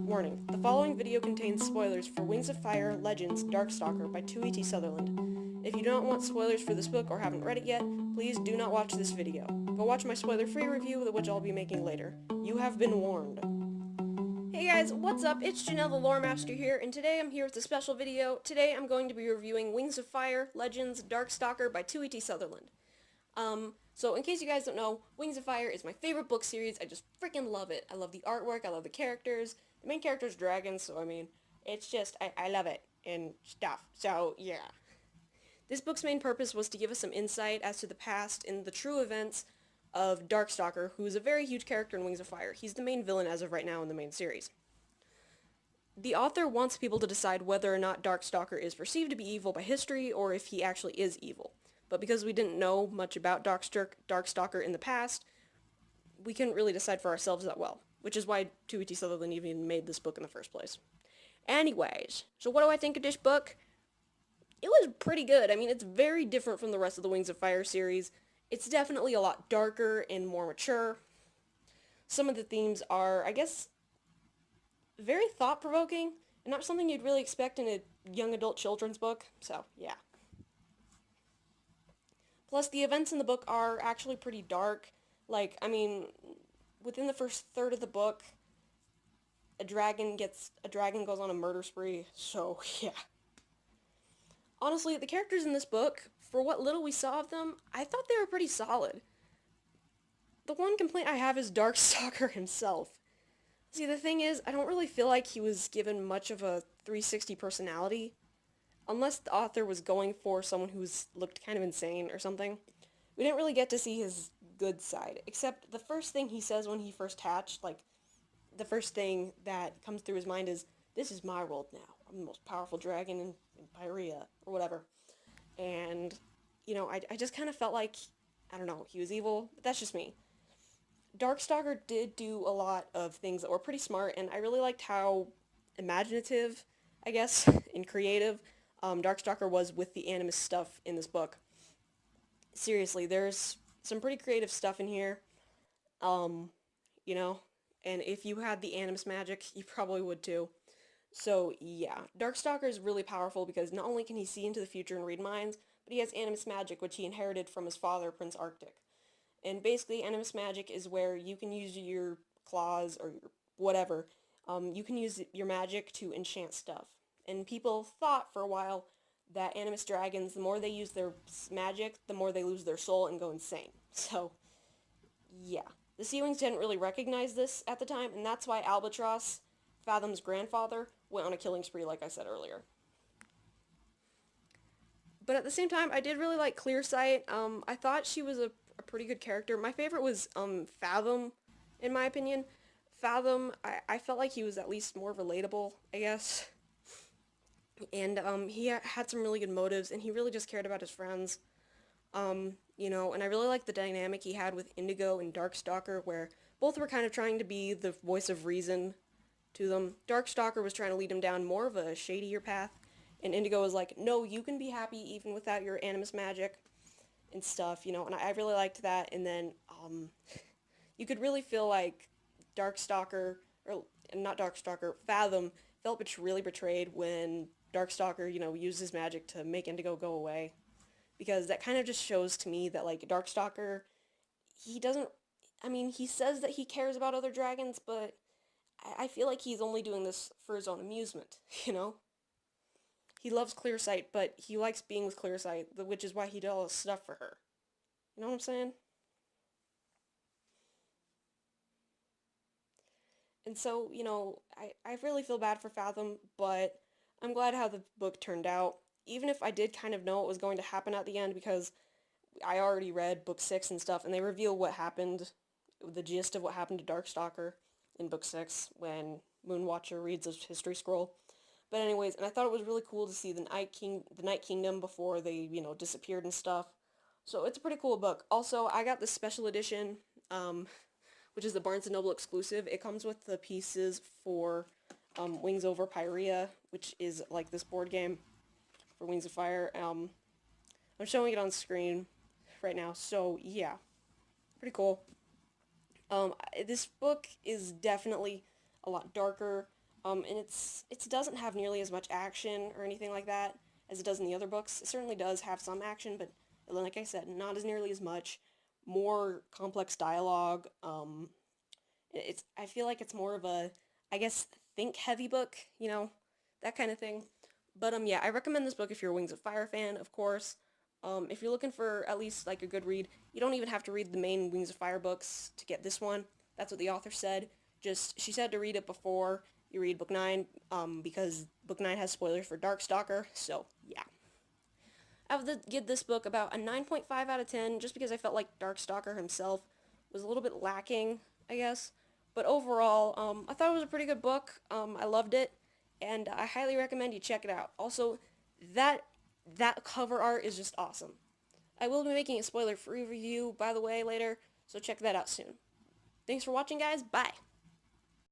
Warning, the following video contains spoilers for Wings of Fire Legends Darkstalker by 2E.T. Sutherland. If you don't want spoilers for this book or haven't read it yet, please do not watch this video. Go watch my spoiler-free review, which I'll be making later. You have been warned. Hey guys, what's up? It's Janelle the Lore Master here, and today I'm here with a special video. Today I'm going to be reviewing Wings of Fire Legends Darkstalker by 2E.T. Sutherland. So in case you guys don't know, Wings of Fire is my favorite book series. I just freaking love it. I love the artwork, I love the characters. The main character is dragons, so I mean, it's just, I love it and stuff. So yeah. This book's main purpose was to give us some insight as to the past and the true events of Darkstalker, who is a very huge character in Wings of Fire. He's the main villain as of right now in the main series. The author wants people to decide whether or not Darkstalker is perceived to be evil by history or if he actually is evil. But because we didn't know much about Darkstalker in the past, we couldn't really decide for ourselves that well, which is why 2E.T. Sutherland even made this book in the first place. Anyways, so what do I think of this book? It was pretty good. I mean, it's very different from the rest of the Wings of Fire series. It's definitely a lot darker and more mature. Some of the themes are, I guess, very thought-provoking, and not something you'd really expect in a young adult children's book, so yeah. Plus, the events in the book are actually pretty dark. Like, I mean, within the first third of the book, a dragon goes on a murder spree, so yeah. Honestly, the characters in this book, for what little we saw of them, I thought they were pretty solid. The one complaint I have is Darkstalker himself. See, the thing is, I don't really feel like he was given much of a 360 personality. Unless the author was going for someone who looked kind of insane or something. We didn't really get to see his good side, except the first thing he says when he first hatched, like, the first thing that comes through his mind is, "This is my world now. I'm the most powerful dragon in Pyrea," or whatever. And, you know, I just kind of felt like, I don't know, he was evil, but that's just me. Darkstalker did do a lot of things that were pretty smart, and I really liked how imaginative, I guess, and creative Darkstalker was with the Animus stuff in this book. Seriously, there's some pretty creative stuff in here, you know, and if you had the Animus magic, you probably would too. So yeah, Darkstalker is really powerful because not only can he see into the future and read minds, but he has Animus magic, which he inherited from his father, Prince Arctic. And basically, Animus magic is where you can use your claws or your whatever. You can use your magic to enchant stuff. And people thought for a while that Animus dragons, the more they use their magic, the more they lose their soul and go insane. So, yeah. The Sea Wings didn't really recognize this at the time, and that's why Albatross, Fathom's grandfather, went on a killing spree, like I said earlier. But at the same time, I did really like Clearsight. I thought she was a pretty good character. My favorite was Fathom, in my opinion. Fathom, I felt like he was at least more relatable, I guess. And he had some really good motives, and he really just cared about his friends. You know, and I really liked the dynamic he had with Indigo and Darkstalker, where both were kind of trying to be the voice of reason to them. Darkstalker was trying to lead him down more of a shadier path, and Indigo was like, no, you can be happy even without your Animus magic and stuff, you know, and I really liked that. And then you could really feel like Darkstalker, or not Darkstalker, Fathom felt really betrayed when Darkstalker, you know, used his magic to make Indigo go away. Because that kind of just shows to me that, like, Darkstalker, he doesn't, I mean, he says that he cares about other dragons, but I feel like he's only doing this for his own amusement, you know? He loves Clearsight, but he likes being with Clearsight, which is why he did all this stuff for her. You know what I'm saying? And so, you know, I really feel bad for Fathom, but I'm glad how the book turned out. Even if I did kind of know what was going to happen at the end, because I already read book 6 and stuff, and they reveal what happened, the gist of what happened to Darkstalker in book 6 when Moonwatcher reads a history scroll. But anyways, and I thought it was really cool to see the Night Kingdom before they, you know, disappeared and stuff. So it's a pretty cool book. Also, I got the special edition, which is the Barnes & Noble exclusive. It comes with the pieces for Wings over Pyrea, which is like this board game for Wings of Fire. I'm showing it on screen right now, so yeah, pretty cool. This book is definitely a lot darker. And it doesn't have nearly as much action or anything like that as it does in the other books. It certainly does have some action, but like I said, not as nearly as much. More complex dialogue. I feel like it's more of a, I guess, think heavy book, that kind of thing. But yeah, I recommend this book if you're a Wings of Fire fan, of course. If you're looking for at least like a good read, you don't even have to read the main Wings of Fire books to get this one. That's what the author said. Just she said to read it before you read book 9, because book 9 has spoilers for Darkstalker. So yeah, I would give this book about a 9.5 out of 10, just because I felt like Darkstalker himself was a little bit lacking, I guess. But overall, I thought it was a pretty good book. I loved it, and I highly recommend you check it out. Also, that that cover art is just awesome. I will be making a spoiler-free review, by the way, later, so check that out soon. Thanks for watching, guys. Bye.